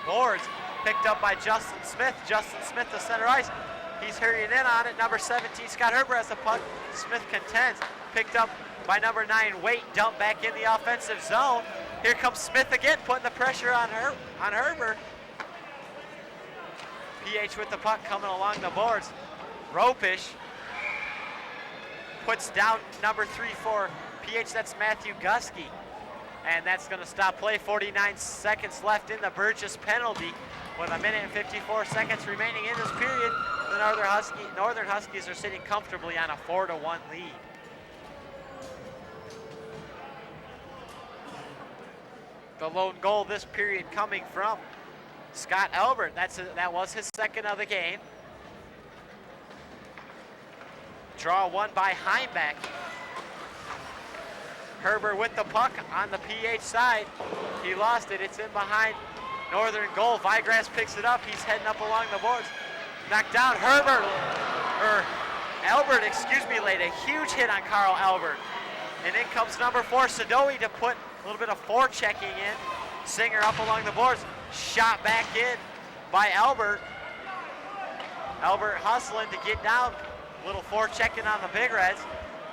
boards. Picked up by Justin Smith. Justin Smith to center ice. He's hurrying in on it. Number 17, Scott Herber has the puck. Smith contends. Picked up by number 9, Waite. Dumped back in the offensive zone. Here comes Smith again, putting the pressure on Herber. PH with the puck coming along the boards. Ropish puts down number 3 for PH. That's Matthew Gusky. And that's going to stop play. 49 seconds left in the Burgess penalty. With a minute and 54 seconds remaining in this period, the Northern Huskies are sitting comfortably on a 4-1 lead. The lone goal this period coming from Scott Albert. That was his second of the game. Draw won by Heimbeck. Herber with the puck on the PH side. He lost it. It's in behind Northern goal. Vigras picks it up. He's heading up along the boards. Knocked down. Albert, laid a huge hit on Carl Albert. And in comes number 4, Sadowi, to put a little bit of forechecking in. Singer up along the boards. Shot back in by Albert. Albert hustling to get down. A little forechecking on the Big Reds.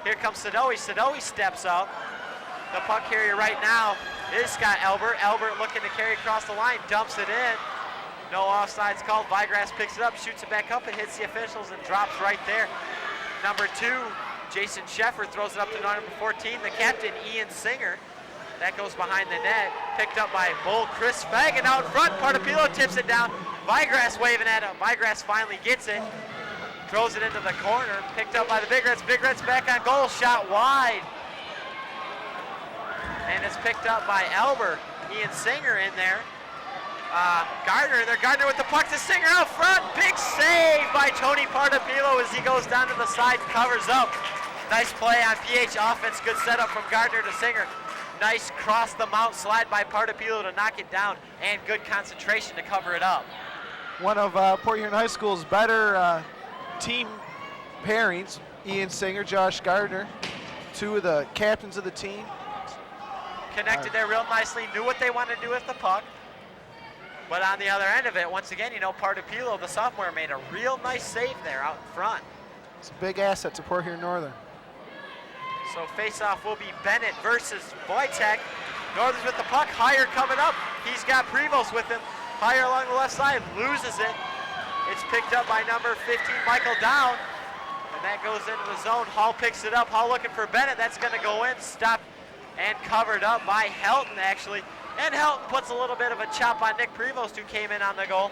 Here comes Sadowi. Sadowi steps up. The puck carrier right now is Scott Albert. Albert looking to carry across the line, dumps it in. No offsides called. Vigras picks it up, shoots it back up, and hits the officials and drops right there. Number 2, Jason Sheffer throws it up to number 14, the captain, Ian Singer. That goes behind the net. Picked up by Bull Chris Fagan out front. Partapilo tips it down. Vigras waving at him. Vigras finally gets it. Throws it into the corner. Picked up by the Big Reds. Big Reds back on goal. Shot wide. And it's picked up by Albert. Ian Singer in there. Gardner with the puck to Singer out front. Big save by Tony Partapilo as he goes down to the side and covers up. Nice play on PH offense. Good setup from Gardner to Singer. Nice cross the mount slide by Partapilo to knock it down, and good concentration to cover it up. One of Port Huron High School's better team pairings, Ian Singer, Josh Gardner, 2 of the captains of the team. Connected there real nicely, knew what they wanted to do with the puck. But on the other end of it, once again, Partapilo, the sophomore, made a real nice save there out in front. It's a big asset to Port Huron Northern. So face-off will be Bennett versus Wojtek. Northern's with the puck, Heyer coming up. He's got Prevost with him. Heyer along the left side, loses it. It's picked up by number 15, Michael Down. And that goes into the zone. Hall picks it up. Hall looking for Bennett. That's going to go in. Stopped and covered up by Helton, actually. And Helton puts a little bit of a chop on Nick Prevost, who came in on the goal.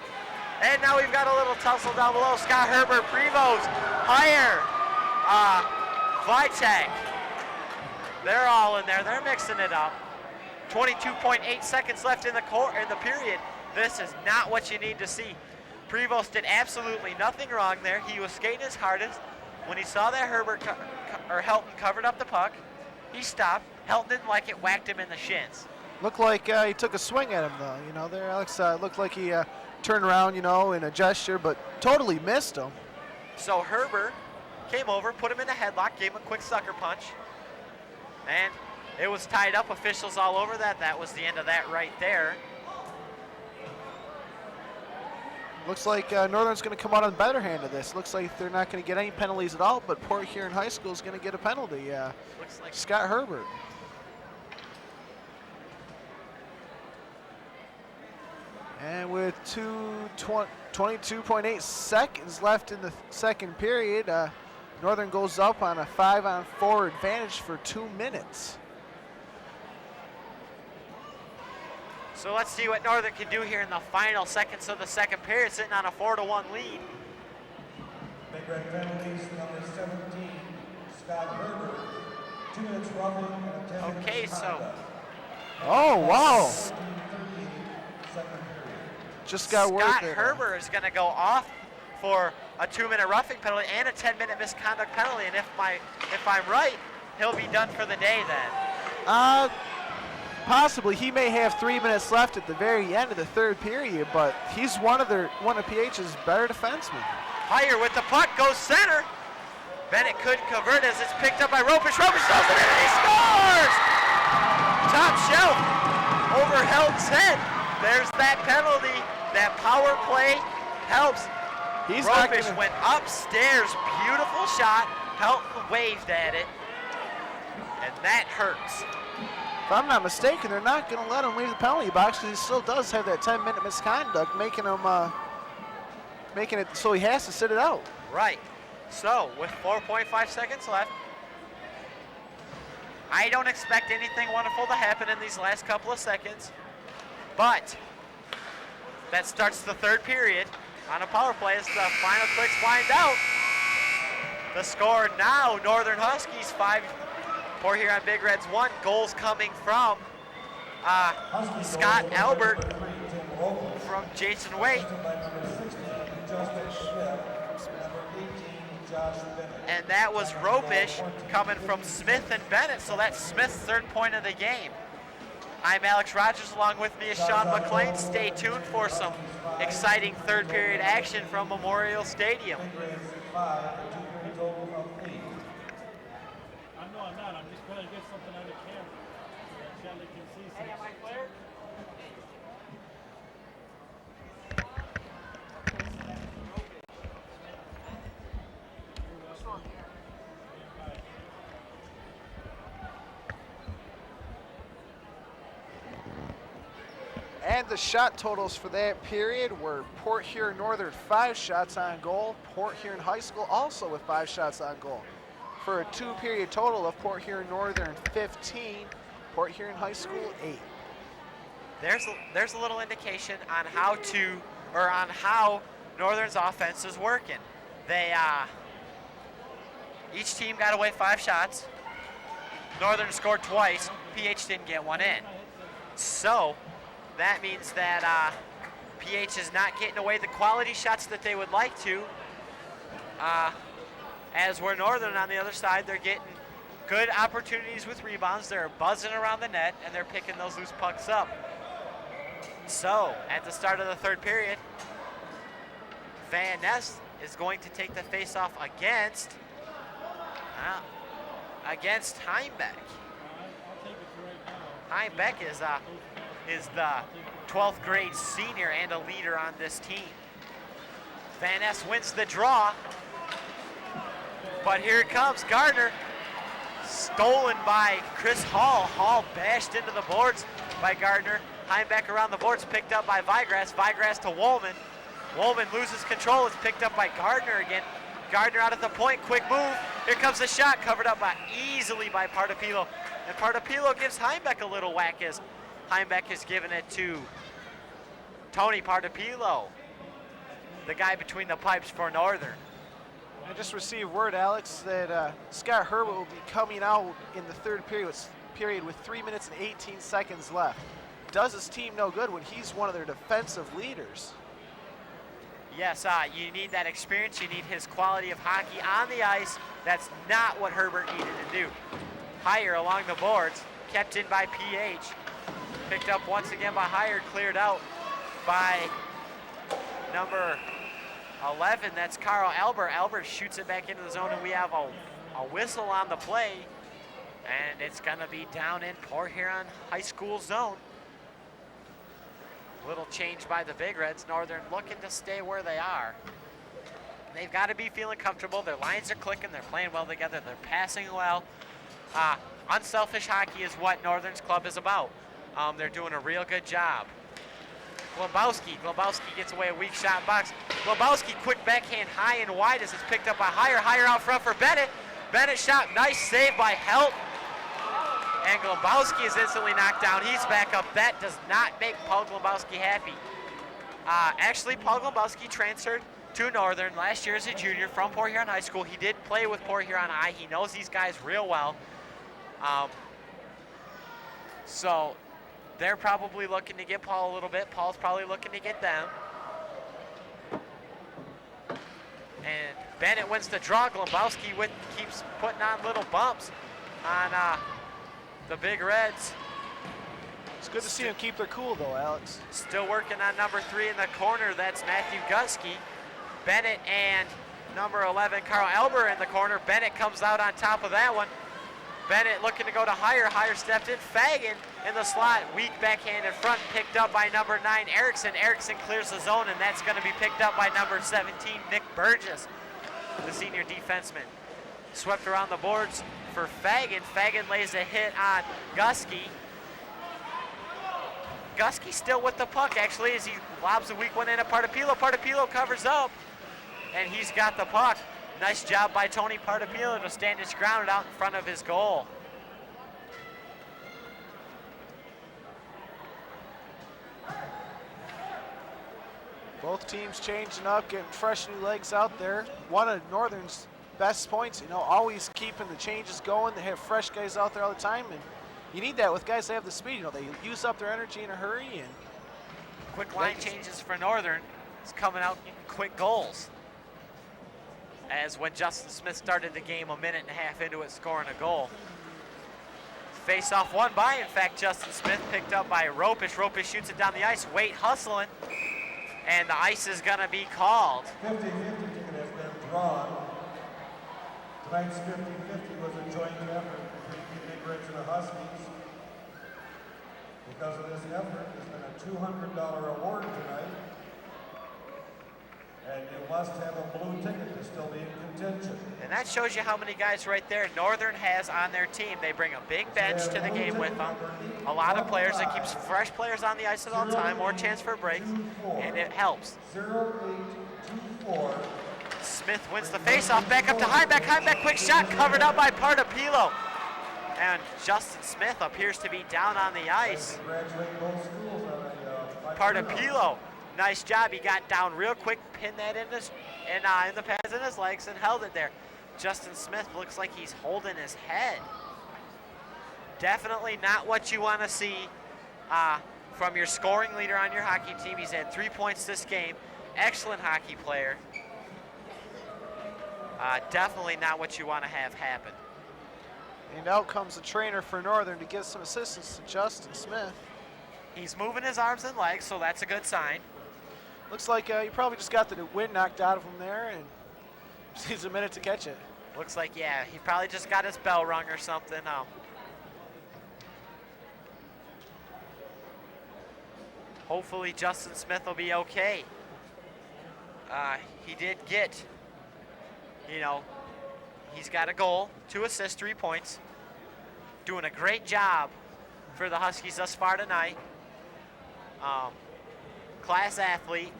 And now we've got a little tussle down below. Scott Herbert, Prevost, Heyer, Vitek. They're all in there. They're mixing it up. 22.8 seconds left in the period. This is not what you need to see. Prevost did absolutely nothing wrong there. He was skating his hardest. When he saw that Helton covered up the puck, he stopped. Helton didn't like it, whacked him in the shins. Looked like he took a swing at him, though. There, Alex, looked like he turned around, in a gesture, but totally missed him. So Herbert came over, put him in a headlock, gave him a quick sucker punch, and it was tied up. Officials all over that. That was the end of that right there. Looks like Northern's going to come out on the better hand of this. Looks like they're not going to get any penalties at all, but Port Huron High School is going to get a penalty. Looks like Scott Herbert. And with 22.8 seconds left in the second period, Northern goes up on a 5-on-4 advantage for 2 minutes. So let's see what Northern can do here in the final seconds of the second period, sitting on a 4-1 lead. Big Red penalties, number 17, Scott Herbert, 2 minutes roughing and a 10 Okay, so. Oh, wow. Just got word Scott there. Herbert is going to go off for a 2-minute roughing penalty and a 10-minute misconduct penalty. And if I'm right, he'll be done for the day then. Possibly. He may have 3 minutes left at the very end of the third period, but he's one of PH's better defensemen. Heyer with the puck, goes center. Bennett couldn't convert as it's picked up by Ropish. Ropish throws it in and he scores! Top shelf over Helton's head. there's that penalty. That power play helps. He's not Ropish gonna, went upstairs, beautiful shot. Helton waved at it, and that hurts. if I'm not mistaken, they're not going to let him leave the penalty box because he still does have that 10-minute misconduct, making it so he has to sit it out. Right. So, with 4.5 seconds left, I don't expect anything wonderful to happen in these last couple of seconds, but that starts the third period on a power play as the final clicks wind out. The score now, Northern Huskies 5, Port Huron Big Reds 1. Goals coming from Scott Albert, from Jason Waite, and that was Ropish coming from Smith and Bennett, so that's Smith's third point of the game. I'm Alex Rogers, along with me is Sean McLean. Stay tuned for some exciting third period action from Memorial Stadium. I'm not. I'm just trying to get something on the camera. Shelly can see something. Hey, am I clear? And the shot totals for that period were Port Huron Northern 5 shots on goal, Port Huron High School also with 5 shots on goal, for a 2-period total of Port Huron Northern 15, Port Huron High School 8. There's a little indication on how Northern's offense is working. They each team got away 5 shots. Northern scored twice. PH didn't get one in. So that means that PH is not getting away the quality shots that they would like to. As we're Northern on the other side, they're getting good opportunities with rebounds. They're buzzing around the net, and they're picking those loose pucks up. So, at the start of the third period, Van Ness is going to take the face-off against Heimbeck. Heimbeck is the 12th grade senior and a leader on this team. Van Ness wins the draw, but here it comes, Gardner, stolen by Chris Hall. Hall bashed into the boards by Gardner. Heimbeck around the boards, picked up by Vigrass. Vigrass to Woolman. Woolman loses control. It's picked up by Gardner again. Gardner out at the point, quick move. Here comes the shot, covered up easily by Partapilo. And Partapilo gives Heimbeck a little whack as Heimbeck is giving it to Tony Partapilo, the guy between the pipes for Northern. I just received word, Alex, that Scott Herbert will be coming out in the third period with 3 minutes and 18 seconds left. Does his team no good when he's one of their defensive leaders? Yes, you need that experience. You need his quality of hockey on the ice. That's not what Herbert needed to do. Heyer along the boards, kept in by PH. Picked up once again by Heyer, cleared out by number 11. That's Carl Albert. Albert shoots it back into the zone, and we have a whistle on the play. And it's going to be down in Port Huron High School zone. Little change by the Big Reds. Northern looking to stay where they are. They've got to be feeling comfortable. Their lines are clicking. They're playing well together. They're passing well. Unselfish hockey is what Northern's club is about. They're doing a real good job. Globowski gets away a weak shot box. Globowski, quick backhand high and wide as it's picked up by Heyer. Heyer out front for Bennett. Bennett shot, nice save by Helt. And Globowski is instantly knocked down. He's back up. That does not make Paul Globowski happy. Actually, Paul Globowski transferred to Northern last year as a junior from Port Huron High School. He did play with Port Huron High. He knows these guys real well. So they're probably looking to get Paul a little bit. Paul's probably looking to get them. And Bennett wins the draw. Globowski keeps putting on little bumps on the Big Reds. It's good to see him keep their cool, though, Alex. Still working on number 3 in the corner. That's Matthew Gusky. Bennett and number 11, Carl Elber, in the corner. Bennett comes out on top of that one. Bennett looking to go to Higher. Higher stepped in. Fagan in the slot. Weak backhand in front. Picked up by number 9, Erickson. Erickson clears the zone, and that's going to be picked up by number 17, Nick Burgess, the senior defenseman. Swept around the boards for Fagan. Fagan lays a hit on Gusky. Gusky still with the puck, actually, as he lobs a weak one in at Partapilo. Partapilo covers up, and he's got the puck. Nice job by Tony Partapilo to stand his ground out in front of his goal. Both teams changing up, getting fresh new legs out there. One of Northern's best points, you know, always keeping the changes going. They have fresh guys out there all the time, and you need that with guys that have the speed. You know, they use up their energy in a hurry. And quick line changes for Northern. It's coming out in quick goals. As when Justin Smith started the game, a minute and a half into it, scoring a goal. Face off won by, in fact, Justin Smith, picked up by Ropish. Ropish shoots it down the ice. Wait hustling, and the ice is going to be called. 50-50 ticket has been drawn. Tonight's 50-50 was a joint effort between the Big Reds and the Huskies. Because of this effort, there's been a $200 award tonight. And you must have a blue ticket to still be in contention. And that shows you how many guys right there Northern has on their team. They bring a big bench to the game with them. A lot of players. That keeps fresh players on the ice at all time. More chance for breaks, and it helps. 0824. Smith wins the faceoff. Back up to Heimbach. Heimbach, quick shot, covered up by Partapilo. And Justin Smith appears to be down on the ice. Congratulate both schools on a Partapilo. Nice job. He got down real quick, pinned that in the pads in his legs, and held it there. Justin Smith looks like he's holding his head. Definitely not what you want to see from your scoring leader on your hockey team. He's had 3 points this game. Excellent hockey player. Definitely not what you want to have happen. And out comes the trainer for Northern to give some assistance to Justin Smith. He's moving his arms and legs, so that's a good sign. Looks like he probably just got the wind knocked out of him there, and just needs a minute to catch it. Looks like, yeah, he probably just got his bell rung or something. Hopefully Justin Smith will be okay. He did get, he's got a goal, 2 assists, 3 points. Doing a great job for the Huskies thus far tonight. Class athlete,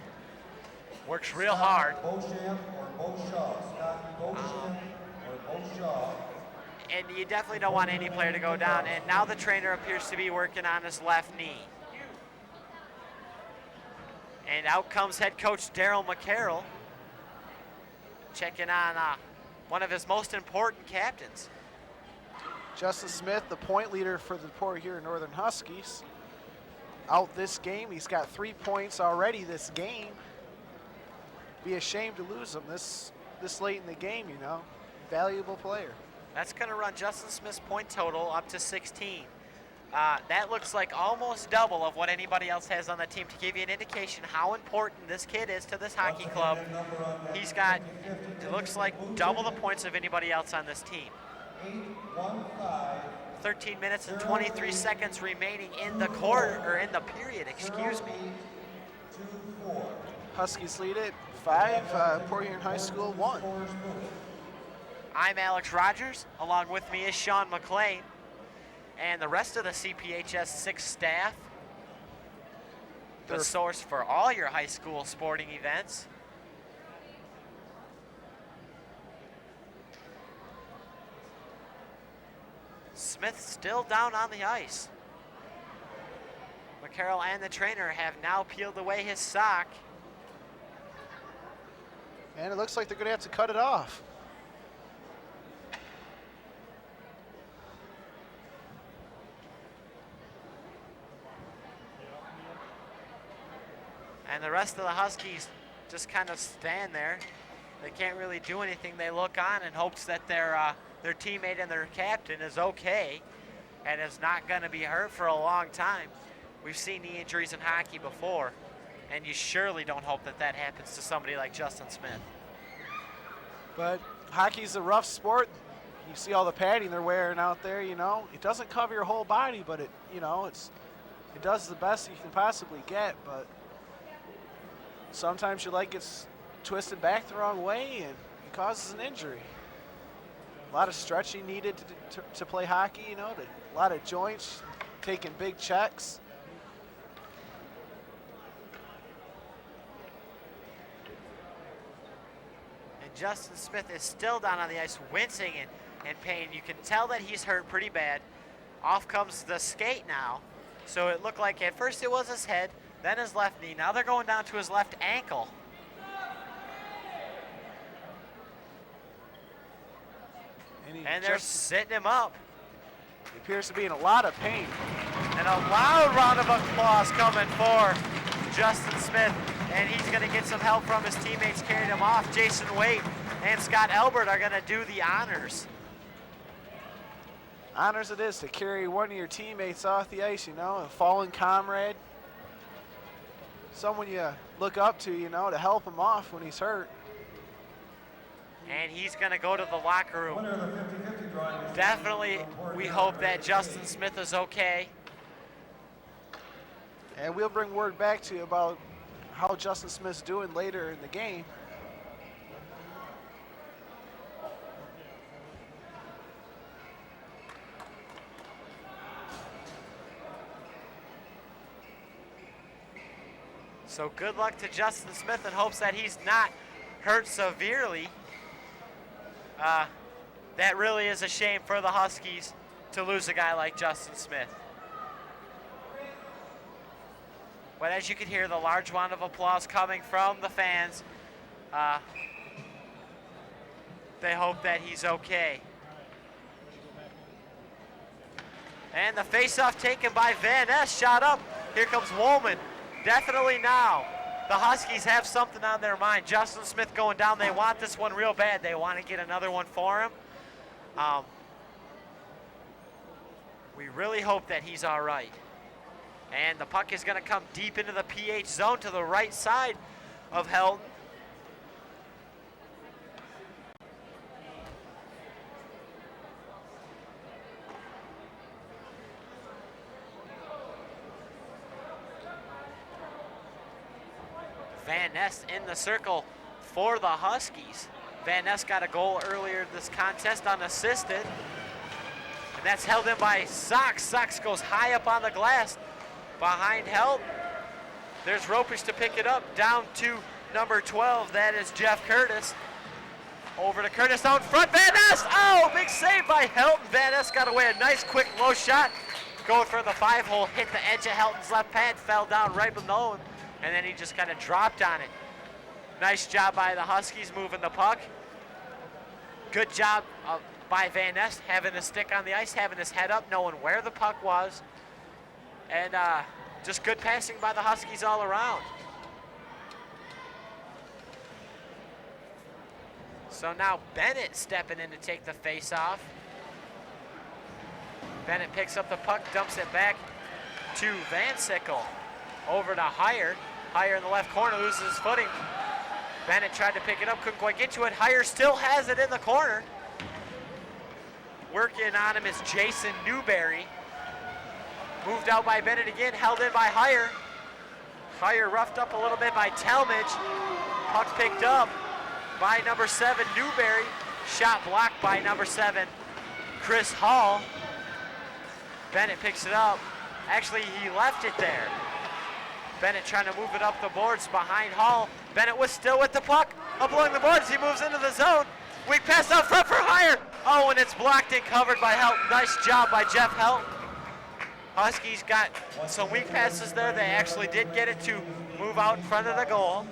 works real hard. Beauchamp or Beauchamp. Scott Beauchamp or Beauchamp. And you definitely don't want any player to go down. And now the trainer appears to be working on his left knee. And out comes head coach Daryl McCarroll, checking on one of his most important captains. Justin Smith, the point leader for the Port Huron Northern Huskies. Out this game, he's got 3 points already this game. Be ashamed to lose him this late in the game, Valuable player. That's going to run Justin Smith's point total up to 16. That looks like almost double of what anybody else has on the team, to give you an indication how important this kid is to this hockey club. He's got, it looks like, double the points of anybody else on this team. 13 minutes and 23 seconds remaining in the quarter, or in the period, excuse me. Huskies lead it 5, Port Huron High School 1. I'm Alex Rogers. Along with me is Sean McLean and the rest of the CPHS 6 staff. The source for all your high school sporting events. Smith still down on the ice. McCarroll and the trainer have now peeled away his sock. And it looks like they're going to have to cut it off. And the rest of the Huskies just kind of stand there. They can't really do anything. They look on in hopes that their teammate and their captain is okay and is not going to be hurt for a long time. We've seen knee injuries in hockey before, and you surely don't hope that that happens to somebody like Justin Smith. But hockey's a rough sport. You see all the padding they're wearing out there, you know. It doesn't cover your whole body, but it, you know, it does the best you can possibly get, but sometimes your leg gets twisted back the wrong way and it causes an injury. A lot of stretching needed to play hockey, you know, a lot of joints, taking big checks. And Justin Smith is still down on the ice, wincing in pain. You can tell that he's hurt pretty bad. Off comes the skate now. So it looked like at first it was his head, then his left knee. Now they're going down to his left ankle. And they're sitting him up. He appears to be in a lot of pain. And a loud round of applause coming for Justin Smith. And he's going to get some help from his teammates carrying him off. Jason Waite and Scott Elbert are going to do the honors. Honors it is to carry one of your teammates off the ice, you know, a fallen comrade. Someone you look up to, you know, to help him off when he's hurt. And he's going to go to the locker room. Winner of the 50-50 drawing is Definitely, we hope that Justin Smith is okay. And we'll bring word back to you about how Justin Smith's doing later in the game. So good luck to Justin Smith in hopes that he's not hurt severely. That really is a shame for the Huskies to lose a guy like Justin Smith. But as you can hear, the large round of applause coming from the fans. They hope that he's okay. And the face-off taken by Van Ness, shot up. Here comes Woolman. Definitely now. The Huskies have something on their mind. Justin Smith going down. They want this one real bad. They want to get another one for him. We really hope that he's all right. And the puck is going to come deep into the PH zone to the right side of Helton. Van Ness in the circle for the Huskies. Van Ness got a goal earlier this contest unassisted. And that's held in by Sox. Sox goes high up on the glass behind Helton. There's Ropish to pick it up, down to number 12. That is Jeff Curtis. Over to Curtis out front. Van Ness! Oh, big save by Helton. Van Ness got away. A nice quick low shot. Going for the 5-hole, hit the edge of Helton's left pad, fell down right below him, and then he just kind of dropped on it. Nice job by the Huskies moving the puck. Good job by Van Ness having the stick on the ice, having his head up, knowing where the puck was. And just good passing by the Huskies all around. So now Bennett stepping in to take the face-off. Bennett picks up the puck, dumps it back to Van Sickle. Over to Heyer. Heyer in the left corner, loses his footing. Bennett tried to pick it up, couldn't quite get to it. Heyer still has it in the corner. Working on him is Jason Newberry. Moved out by Bennett again, held in by Heyer. Heyer roughed up a little bit by Talmadge. Puck picked up by number 7, Newberry. Shot blocked by number 7, Chris Hall. Bennett picks it up. Actually, he left it there. Bennett trying to move it up the boards behind Hall. Bennett was still with the puck up along the boards. He moves into the zone. Weak pass out front for Heyer. Oh, and it's blocked and covered by Helton. Nice job by Jeff Helton. Huskies got some weak passes there. They actually did get it to move out in front of the goal.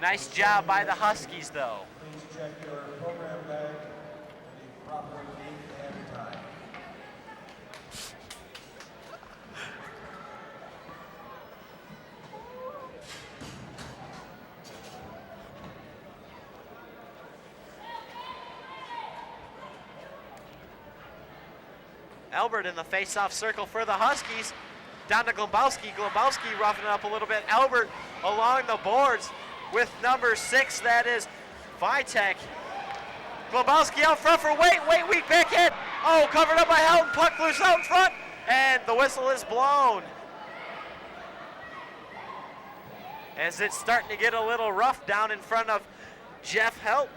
Nice job by the Huskies, though. Please check your program bag for the proper date and time. Albert in the face-off circle for the Huskies. Down to Glembowski. Glembowski roughing it up a little bit. Albert along the boards with number 6, that is Vitek. Globowski out front for Waite. Waite, weak backhand. Oh, covered up by Helton. Puck loose out in front. And the whistle is blown. As it's starting to get a little rough down in front of Jeff Helton.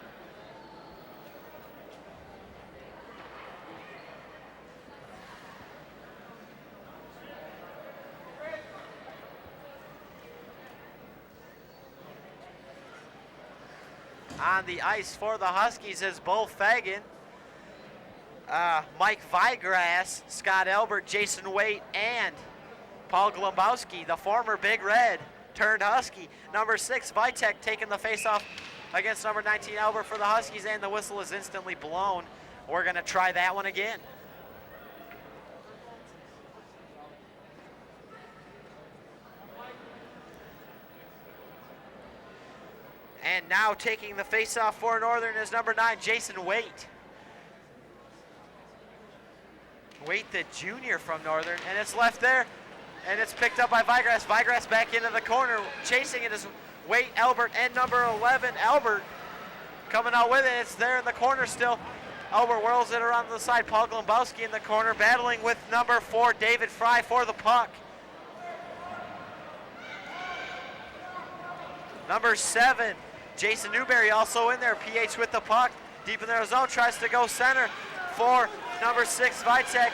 On the ice for the Huskies is Bo Fagan, Mike Vigrass, Scott Albert, Jason Waite, and Paul Globowski, the former Big Red turned Husky. Number 6, Vitek, taking the faceoff against number 19, Albert, for the Huskies, and the whistle is instantly blown. We're going to try that one again. And now taking the faceoff for Northern is number 9, Jason Waite. Waite, the junior from Northern, and it's left there, and it's picked up by Vigrass. Vigrass back into the corner. Chasing it is Waite, Albert, and number 11, Albert, coming out with it. It's there in the corner still. Albert whirls it around the side. Paul Globowski in the corner, battling with number 4, David Fry, for the puck. Number 7, Jason Newberry, also in there. PH with the puck, deep in their zone, tries to go center for number 6, Vitek,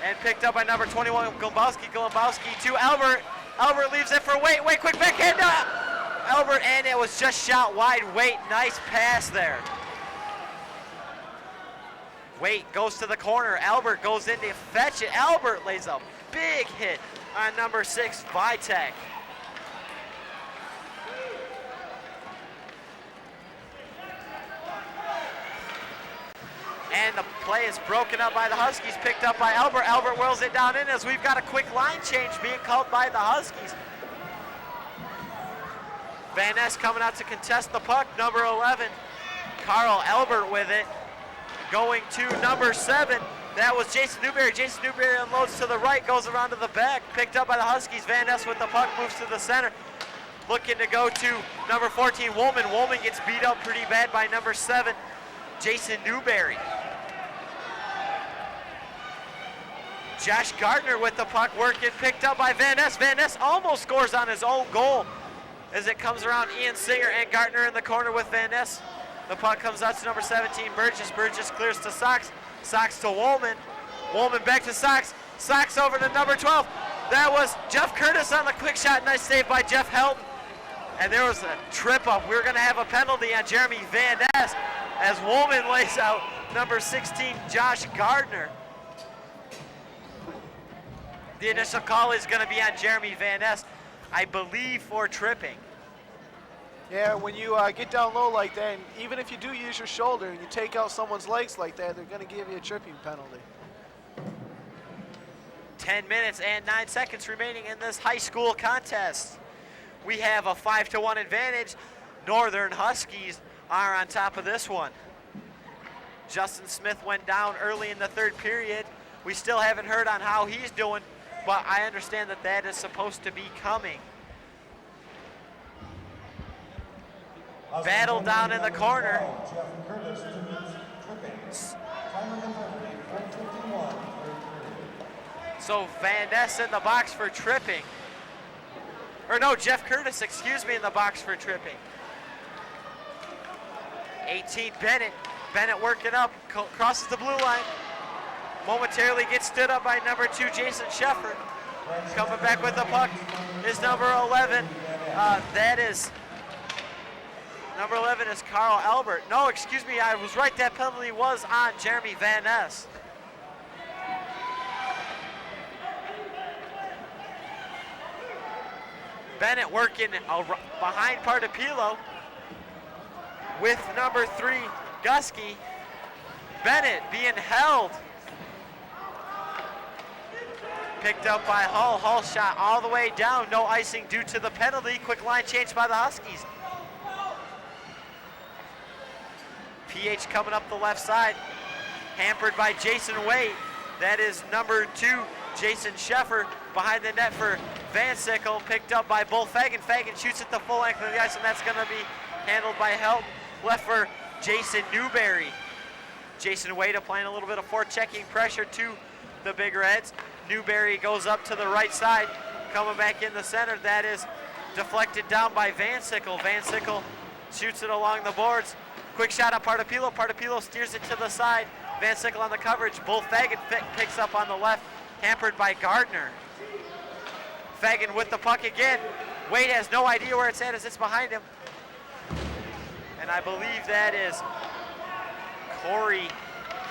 and picked up by number 21, Globowski. Globowski to Albert. Albert leaves it for Waite. Waite, quick backhand. Albert, and it was just shot wide. Waite, nice pass there. Waite goes to the corner. Albert goes in to fetch it. Albert lays a big hit on number 6, Vitek. And the play is broken up by the Huskies, picked up by Albert. Albert whirls it down in as we've got a quick line change being called by the Huskies. Van Ness coming out to contest the puck. Number 11, Carl Albert with it. Going to number 7, that was Jason Newberry. Jason Newberry unloads to the right, goes around to the back, picked up by the Huskies. Van Ness with the puck, moves to the center. Looking to go to number 14, Woolman. Woolman gets beat up pretty bad by number 7, Jason Newberry. Josh Gardner with the puck, working, picked up by Van Ness. Van Ness almost scores on his own goal as it comes around. Ian Singer and Gardner in the corner with Van Ness. The puck comes out to number 17, Burgess. Burgess clears to Sox. Sox to Woolman. Woolman back to Sox. Sox over to number 12. That was Jeff Curtis on the quick shot. Nice save by Jeff Helton. And there was a trip up. We're going to have a penalty on Jeremy Van Ness as Woolman lays out number 16, Josh Gardner. The initial call is going to be on Jeremy Van Ness, I believe, for tripping. Yeah, when you get down low like that, and even if you do use your shoulder and you take out someone's legs like that, they're going to give you a tripping penalty. 10 minutes and 9 seconds remaining in this high school contest. We have a 5-1 advantage. Northern Huskies are on top of this one. Justin Smith went down early in the third period. We still haven't heard on how he's doing, but I understand that that is supposed to be coming. Battle down in the corner. So Van Ness in the box for tripping. Or no, Jeff Curtis, excuse me, in the box for tripping. 18, Bennett. Bennett working up, crosses the blue line. Momentarily gets stood up by number 2, Jason Shefford. Coming back with the puck is number 11. Number 11 is Carl Albert. No, excuse me, I was right. That penalty was on Jeremy Van Ness. Bennett working behind Partapilo with number 3, Gusky. Bennett being held. Picked up by Hull. Hull shot all the way down. No icing due to the penalty. Quick line change by the Huskies. PH coming up the left side. Hampered by Jason Waite. That is number 2, Jason Sheffer, behind the net for Van Sickle. Picked up by Bull Fagan. Fagan shoots at the full length of the ice, and that's going to be handled by Helton. Left for Jason Newberry. Jason Wade applying a little bit of forechecking pressure to the Big Reds. Newberry goes up to the right side, coming back in the center. That is deflected down by Van Sickle. Van Sickle shoots it along the boards. Quick shot at Partapilo. Partapilo steers it to the side. Van Sickle on the coverage. Bull Fagan picks up on the left, hampered by Gardner. Fagan with the puck again. Wade has no idea where it's at as it's behind him. And I believe that is Corey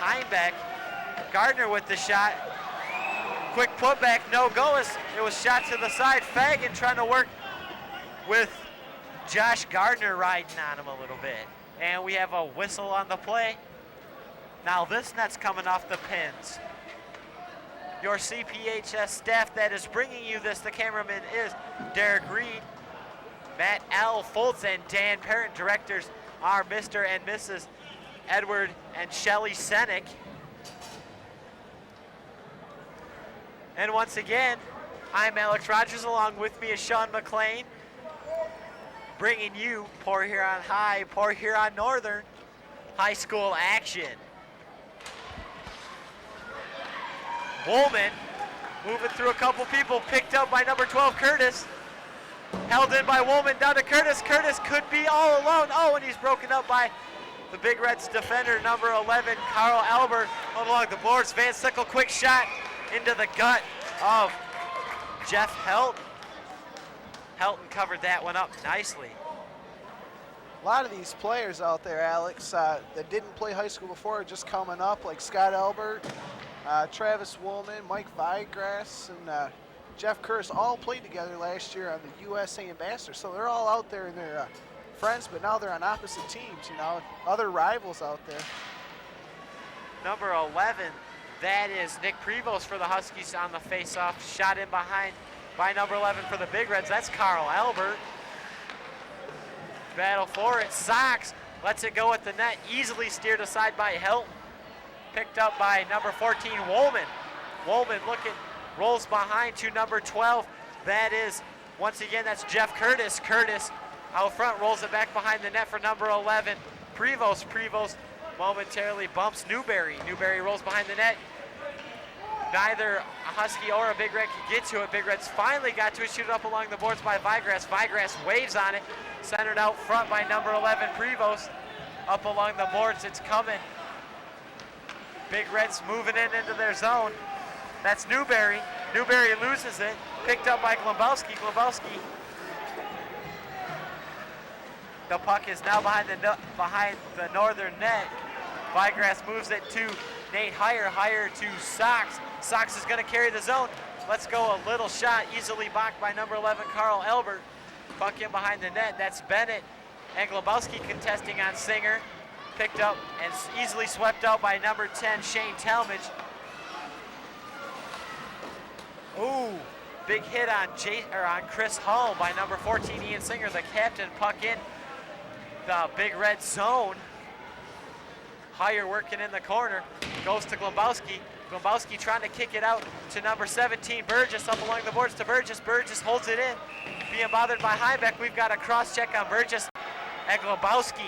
Heimbeck. Gardner with the shot. Quick putback, no go. It was shot to the side. Fagan trying to work with Josh Gardner riding on him a little bit. And we have a whistle on the play. Now this net's coming off the pins. Your CPHS staff that is bringing you this, the cameraman is Derek Reed, Matt L. Foltz, and Dan Parent. Directors are Mr. and Mrs. Edward and Shelley Senick. And once again, I'm Alex Rogers. Along with me is Sean McLean, bringing you Port Huron High, Port Huron Northern high school action. Woolman moving through a couple people, picked up by number 12, Curtis. Held in by Woolman, down to Curtis. Curtis could be all alone. Oh, and he's broken up by the Big Reds defender, number 11, Carl Albert, along the boards. Van Sickle, quick shot into the gut of Jeff Helton. Helton covered that one up nicely. A lot of these players out there, Alex, that didn't play high school before, are just coming up, like Scott Albert, Travis Woolman, Mike Vigrass, and Jeff Curtis all played together last year on the USA Ambassador. So they're all out there and they're friends, but now they're on opposite teams, you know, other rivals out there. Number 11, that is Nick Prevost for the Huskies on the face-off. Shot in behind by number 11 for the Big Reds. That's Carl Albert. Battle for it. Sox lets it go at the net. Easily steered aside by Helton. Picked up by number 14, Woolman. Woolman looking, rolls behind to number 12. That is, once again, that's Jeff Curtis. Curtis out front, rolls it back behind the net for number 11, Prevost. Prevost momentarily bumps Newberry. Newberry rolls behind the net. Neither a Husky or a Big Red could get to it. Big Reds finally got to it, shoot it up along the boards by Vigrass. Vigrass waves on it, centered out front by number 11, Prevost. Up along the boards, it's coming. Big Reds moving into their zone. That's Newberry. Newberry loses it, picked up by Glembowski. Glembowski. The puck is now behind the northern net. Vigrass moves it to Nate Heyer. Heyer to Sox. Sox is going to carry the zone. Let's go, a little shot, easily blocked by number 11, Carl Albert. Puck in behind the net, that's Bennett. And Glembowski contesting on Singer. Picked up and easily swept out by number 10, Shane Talmadge. Ooh, big hit on Chris Hull by number 14, Ian Singer, the captain. Puck in the Big Red zone. Heyer working in the corner, goes to Glembowski. Glembowski trying to kick it out to number 17, Burgess, up along the boards to Burgess. Burgess holds it in, being bothered by Heimbeck. We've got a cross check on Burgess and Glembowski.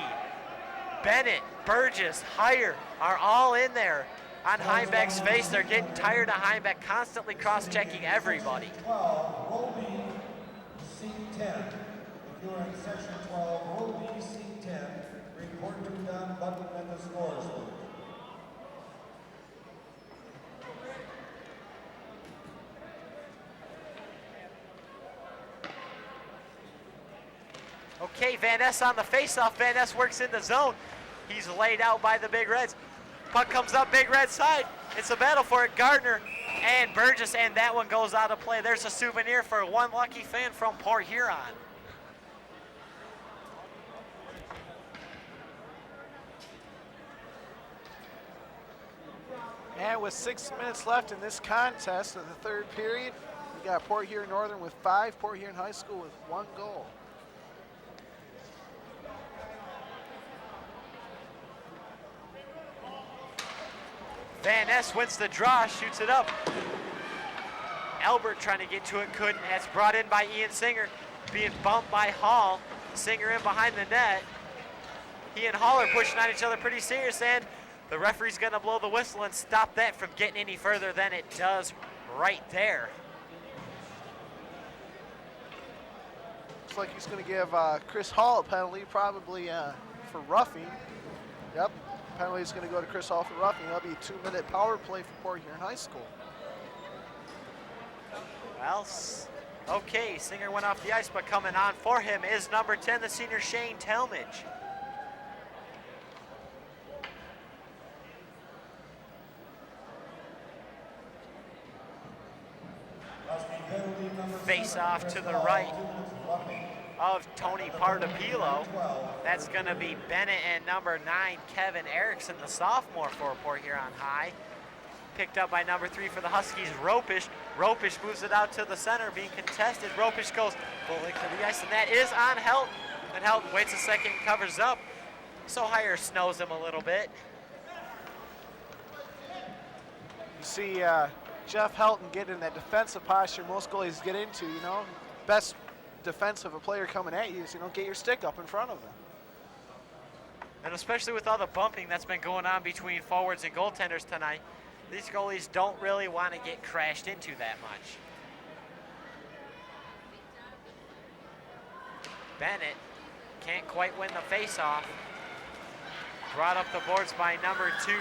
Bennett, Burgess, Heyer are all in there on Heimbeck's face. They're getting tired of Heimbeck constantly cross-checking everybody. 12, roll B, seat 10. If you are in section 12, roll B, seat 10. Report to Don Button at the scores booth. Okay, Van Ness on the face-off. Van Ness works in the zone. He's laid out by the Big Reds. Puck comes up Big Red side. It's a battle for it. Gardner and Burgess, and that one goes out of play. There's a souvenir for one lucky fan from Port Huron. And with 6 minutes left in this contest of the third period, we got Port Huron Northern with 5, Port Huron High School with 1 goal. Van Ness wins the draw, shoots it up. Albert trying to get to it, couldn't. That's brought in by Ian Singer, being bumped by Hall. Singer in behind the net. He and Hall are pushing on each other pretty serious, and The referee's gonna blow the whistle and stop that from getting any further than it does right there. Looks like he's going to give Chris Hall a penalty, probably for roughing. Yep, penalty is going to go to Chris Hall for roughing. That'll be a 2-minute power play for Port Huron High School. Well, okay, Singer went off the ice, but coming on for him is number 10, the senior Shane Talmadge. Face off to the right of Tony Partapilo. That's going to be Bennett and number 9, Kevin Erickson, the sophomore for Port Huron High. Picked up by number 3 for the Huskies, Ropish. Ropish moves it out to the center, being contested. Ropish goes full length to the ice, and that is on Helton. And Helton waits a second and covers up. So Hire snows him a little bit. You see Jeff Helton get in that defensive posture most goalies get into, you know. Best defense of a player coming at you is, you know, get your stick up in front of them. And especially with all the bumping that's been going on between forwards and goaltenders tonight, these goalies don't really want to get crashed into that much. Bennett can't quite win the face-off. Brought up the boards by number 2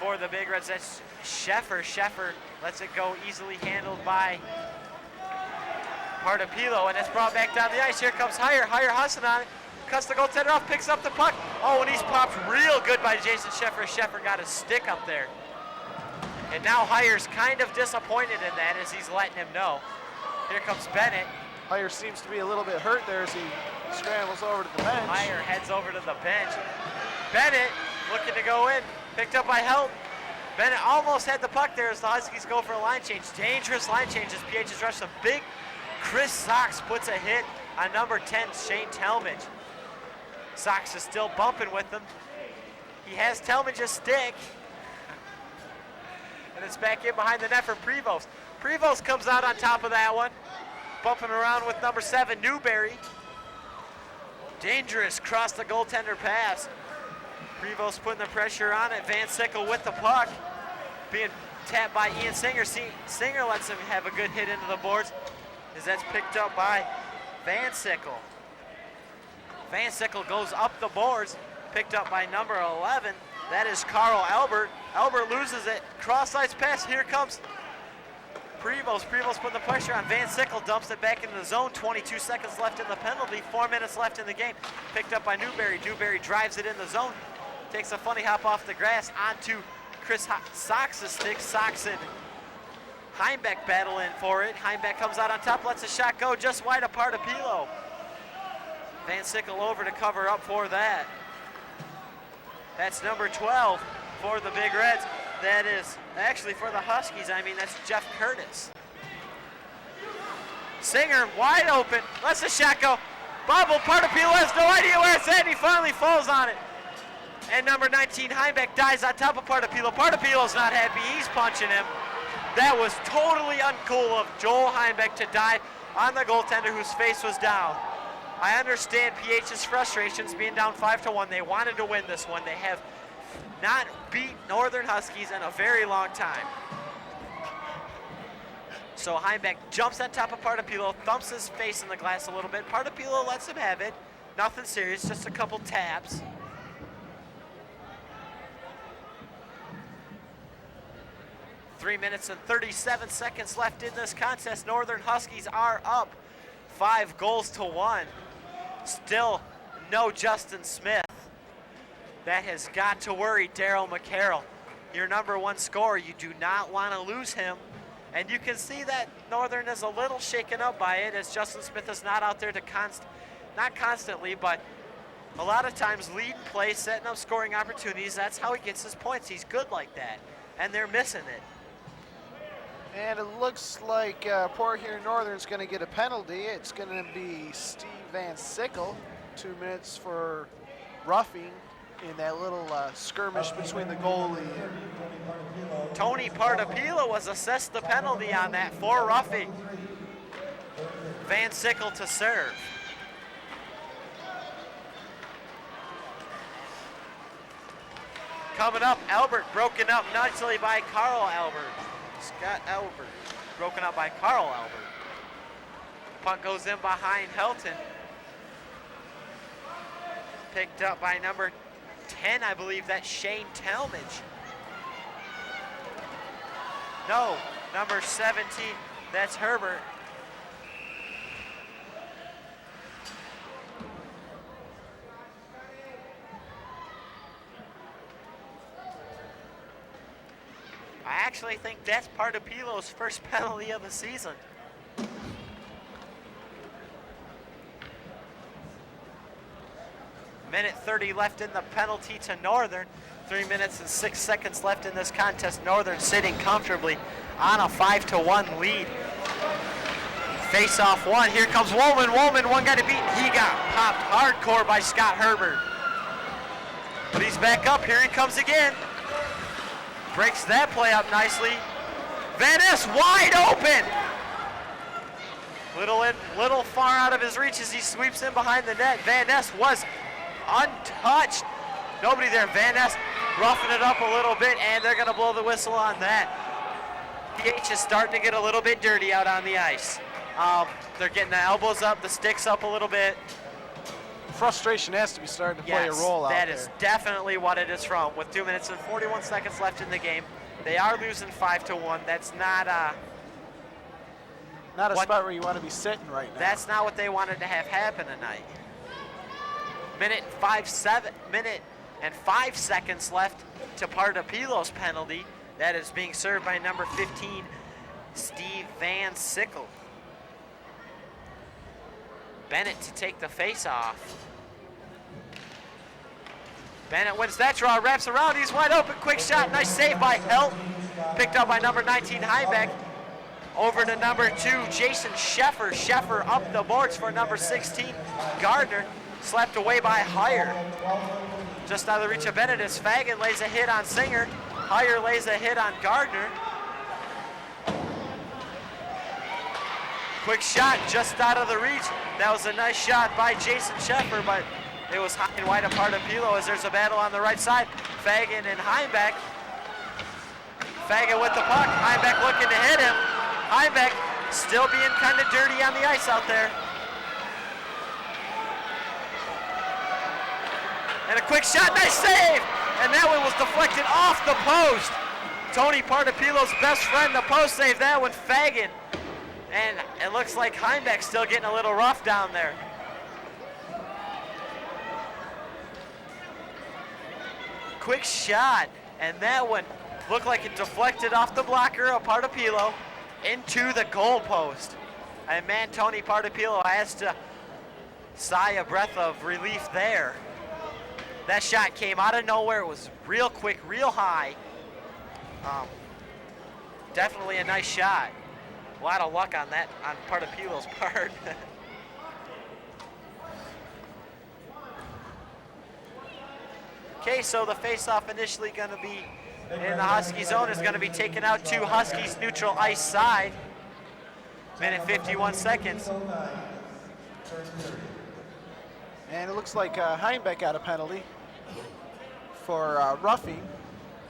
for the Big Reds. That's Sheffer. Sheffer lets it go, easily handled by Partapilo, and it's brought back down the ice. Here comes Hire. Hire hustling on it. Cuts the goaltender off, picks up the puck. Oh, and he's popped real good by Jason Sheffer. Sheffer got his stick up there. And now Hire's kind of disappointed in that as he's letting him know. Here comes Bennett. Hire seems to be a little bit hurt there as he scrambles over to the bench. Hire heads over to the bench. Bennett looking to go in, picked up by Helton. Bennett almost had the puck there as the Huskies go for a line change. Dangerous line change as PHS rush some big. Chris Sox puts a hit on number 10, Shane Talmadge. Sox is still bumping with him. He has Talmadge's stick. And it's back in behind the net for Prevost. Prevost comes out on top of that one. Bumping around with number 7, Newberry. Dangerous cross the goaltender pass. Prevost putting the pressure on it. Van Sickle with the puck. Being tapped by Ian Singer. Singer lets him have a good hit into the boards as that's picked up by Van Sickle. Van Sickle goes up the boards, picked up by number 11. That is Carl Albert. Albert loses it. Cross-ice pass. Here comes Prevost. Prevost putting the pressure on. Van Sickle dumps it back into the zone. 22 seconds left in the penalty. 4 minutes left in the game. Picked up by Newberry. Newberry drives it in the zone. Takes a funny hop off the grass onto Chris Sox's stick. Sox and Heimbeck battling for it. Heimbeck comes out on top, lets a shot go just wide of Partapilo. Van Sickle over to cover up for that. That's number 12 for the Big Reds. That is actually for the Huskies. I mean, that's Jeff Curtis. Singer wide open, lets the shot go. Bobble, Partapilo has no idea where it's at, and he finally falls on it. And number 19, Heimbeck, dies on top of Partapilo. Partapilo's not happy, he's punching him. That was totally uncool of Joel Heimbeck to die on the goaltender whose face was down. I understand PH's frustrations being down 5-1. They wanted to win this one. They have not beat Northern Huskies in a very long time. So Heimbeck jumps on top of Partapilo, thumps his face in the glass a little bit. Partapilo lets him have it. Nothing serious, just a couple taps. Three minutes and 37 seconds left in this contest. Northern Huskies are up 5-1. Still no Justin Smith. That has got to worry Daryl McCarroll. Your number 1 scorer, you do not want to lose him. And you can see that Northern is a little shaken up by it as Justin Smith is not out there to not constantly, but a lot of times leading play, setting up scoring opportunities. That's how he gets his points. He's good like that. And they're missing it. And it looks like Port Huron Northern's going to get a penalty. It's going to be Steve Van Sickle. 2 minutes for roughing in that little skirmish between the goalie and Tony Partapilo was assessed the penalty on that for roughing. Van Sickle to serve. Coming up, Albert broken up nicely by Carl Albert. Scott Albert broken up by Carl Albert. Punt goes in behind Helton. Picked up by number 10, I believe that's Shane Talmadge. No, number 17, that's Herbert. I actually think that's part of Pilo's first penalty of the season. Minute 30 left in the penalty to Northern. 3 minutes and 6 seconds left in this contest. Northern sitting comfortably on a 5-1 lead. Face off one. Here comes Woolman. Woolman, one guy to beat. He got popped hardcore by Scott Herbert. But he's back up. Here he comes again. Breaks that play up nicely. Van Ness wide open. Little far out of his reach as he sweeps in behind the net. Van Ness was untouched. Nobody there. Van Ness roughing it up a little bit, and they're going to blow the whistle on that. PH is starting to get a little bit dirty out on the ice. They're getting the elbows up, the sticks up a little bit. Frustration has to be starting to play a role out there. That is definitely what it is from. With 2 minutes and 41 seconds left in the game, they are losing 5-1. That's not a spot where you want to be sitting right now. That's not what they wanted to have happen tonight. Minute and 5 seconds left to Pardapilo's penalty. That is being served by number 15, Steve Van Sickle. Bennett to take the face off. Bennett wins that draw, wraps around, he's wide open, quick shot, nice save by Helt. Picked up by number 19, Heibeck. Over to number 2, Jason Sheffer. Sheffer up the boards for number 16, Gardner. Slapped away by Heyer. Just out of the reach of Bennett as Fagan lays a hit on Singer. Heyer lays a hit on Gardner. Quick shot just out of the reach. That was a nice shot by Jason Sheffer, but it was high and wide apart of Pilo as there's a battle on the right side. Fagan and Heimbach. Fagan with the puck. Heimbach looking to hit him. Heimbach still being kind of dirty on the ice out there. And a quick shot, nice save! And that one was deflected off the post. Tony Pardapilo's best friend, the post save that one, Fagan. And it looks like Heimbach's still getting a little rough down there. Quick shot, and that one looked like it deflected off the blocker of Pardapilo into the goal post. And man, Tony Pardapilo has to sigh a breath of relief there. That shot came out of nowhere. It was real quick, real high. Definitely a nice shot. A lot of luck on that, on Pardapilo's part. Okay, so the face-off initially going to be in the Husky zone is going to be taken out to Huskies neutral ice side. Minute 51 seconds. And it looks like Heimbach got a penalty for roughing,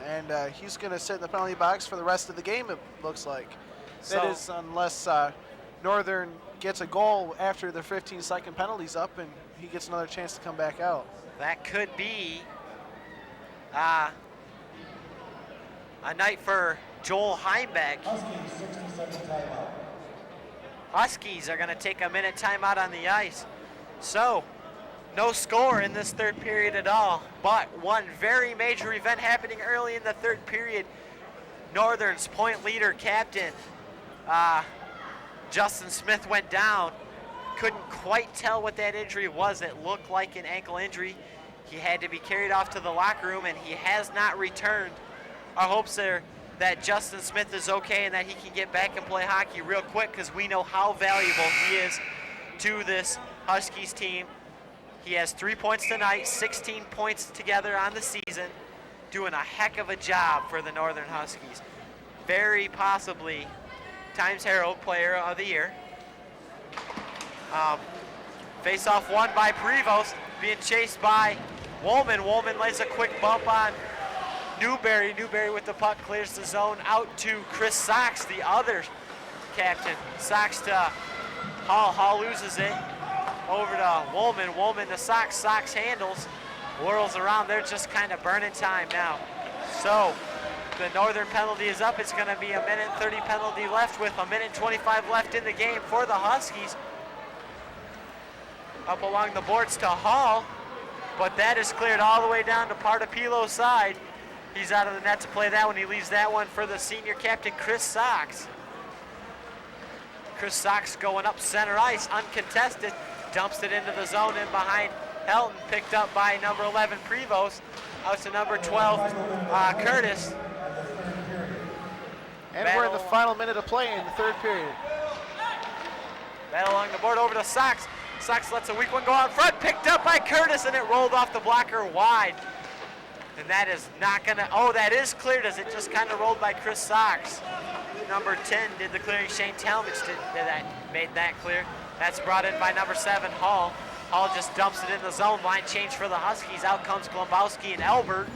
and he's going to sit in the penalty box for the rest of the game, it looks like. That is unless Northern gets a goal after the 15-second penalty's up and he gets another chance to come back out. That could be a night for Joel Heimbach. Huskies are going to take a minute timeout on the ice. So, no score in this third period at all, but one very major event happening early in the third period. Northern's point leader, captain, Justin Smith, went down. Couldn't quite tell what that injury was. It looked like an ankle injury. He had to be carried off to the locker room, and he has not returned. Our hopes are that Justin Smith is okay and that he can get back and play hockey real quick, because we know how valuable he is to this Huskies team. He has 3 points tonight, 16 points together on the season, doing a heck of a job for the Northern Huskies. Very possibly Times Herald Player of the Year. Face-off won by Prevost, being chased by Woolman. Woolman lays a quick bump on Newberry. Newberry with the puck, clears the zone out to Chris Sox, the other captain. Sox to Hall. Hall loses it over to Woolman. Woolman to Sox. Sox handles, whirls around. They're just kind of burning time now. So the Northern penalty is up. It's going to be a minute 30 penalty left with a minute 25 left in the game for the Huskies. Up along the boards to Hall, but that is cleared all the way down to Partapilo's side. He's out of the net to play that one. He leaves that one for the senior captain, Chris Sox. Chris Sox going up center ice, uncontested, dumps it into the zone in behind Helton, picked up by number 11, Prevost, out to number 12, Curtis. And we're in the final minute of play in the third period. Battle along the board over to Sox. Sox lets a weak one go out front, picked up by Curtis, and it rolled off the blocker wide. And that is not gonna, oh, that is cleared as it just kind of rolled by Chris Sox. Number 10 did the clearing. Shane Talmadge made that clear. That's brought in by number 7, Hall. Hall just dumps it in the zone. Line change for the Huskies. Out comes Glombowski and Albert.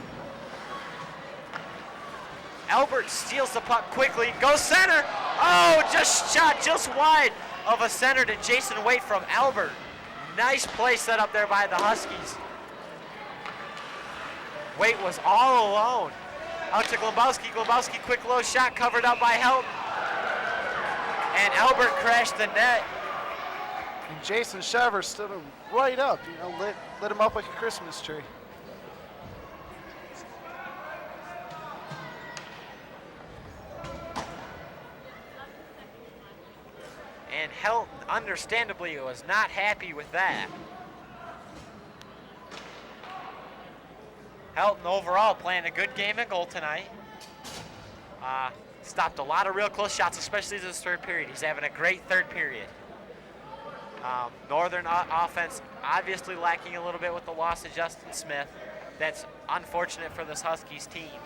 Albert steals the puck quickly, goes center. Oh, just shot just wide of a center to Jason Waite from Albert. Nice play set up there by the Huskies. Waite was all alone. Out to Glombowski. Glombowski, quick low shot covered up by Helton. And Albert crashed the net. And Jason Shaver stood him right up, you know, lit him up like a Christmas tree. And Helton, understandably, was not happy with that. Helton overall playing a good game of goal tonight. Stopped a lot of real close shots, especially this third period. He's having a great third period. Northern offense obviously lacking a little bit with the loss of Justin Smith. That's unfortunate for this Huskies team.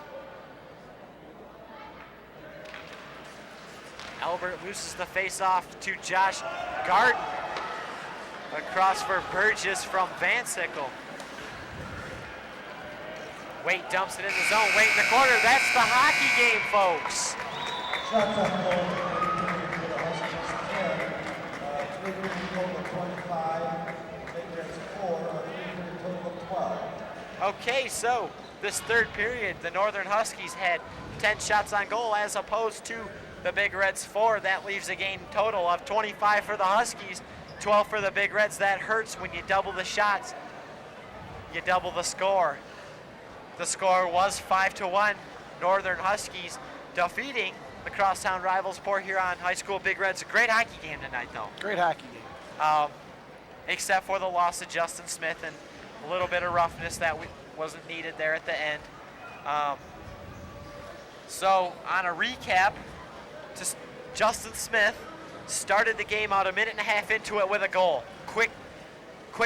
Albert loses the face-off to Josh Garden. Across for Burgess from Van Sickle. Waite dumps it in the zone. Waite in the corner. That's the hockey game, folks. Shots on goal for the Huskies 10. 3-3 total of 25. Big Reds 4. 3-3 total of 12. Okay, so this third period, the Northern Huskies had 10 shots on goal as opposed to the Big Reds 4. That leaves a game total of 25 for the Huskies, 12 for the Big Reds. That hurts when you double the shots. You double the score. The score was 5-1. Northern Huskies defeating the crosstown rivals Port Huron High School Big Reds. A great hockey game tonight, though. Great hockey game. Except for the loss of Justin Smith and a little bit of roughness that wasn't needed there at the end. So on a recap, just Justin Smith started the game out a minute and a half into it with a goal. Quick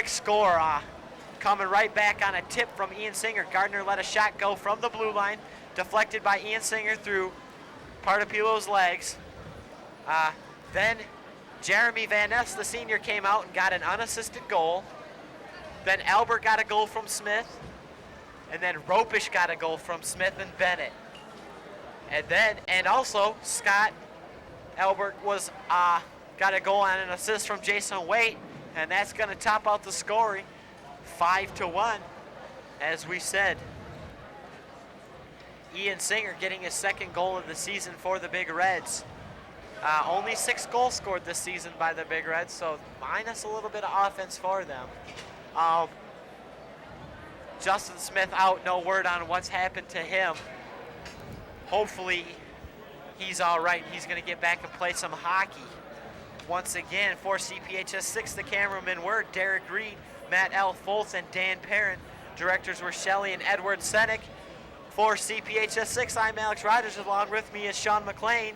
score. Coming right back on a tip from Ian Singer. Gardner let a shot go from the blue line, deflected by Ian Singer through Partapilo's legs. Then Jeremy Van Ness, the senior, came out and got an unassisted goal. Then Albert got a goal from Smith. And then Ropish got a goal from Smith and Bennett. And also Scott Albert was got a goal and an assist from Jason Waite, and that's going to top out the scoring. 5-1, as we said. Ian Singer getting his second goal of the season for the Big Reds. Only 6 goals scored this season by the Big Reds, so minus a little bit of offense for them. Justin Smith out, no word on what's happened to him. Hopefully he's all right. He's going to get back and play some hockey. Once again, for CPHS 6, the cameramen were Derek Reed, Matt L. Foltz, and Dan Parent. Directors were Shelley and Edward Senek. For CPHS 6, I'm Alex Rogers. Along with me is Sean McLean.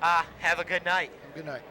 Have a good night. Good night.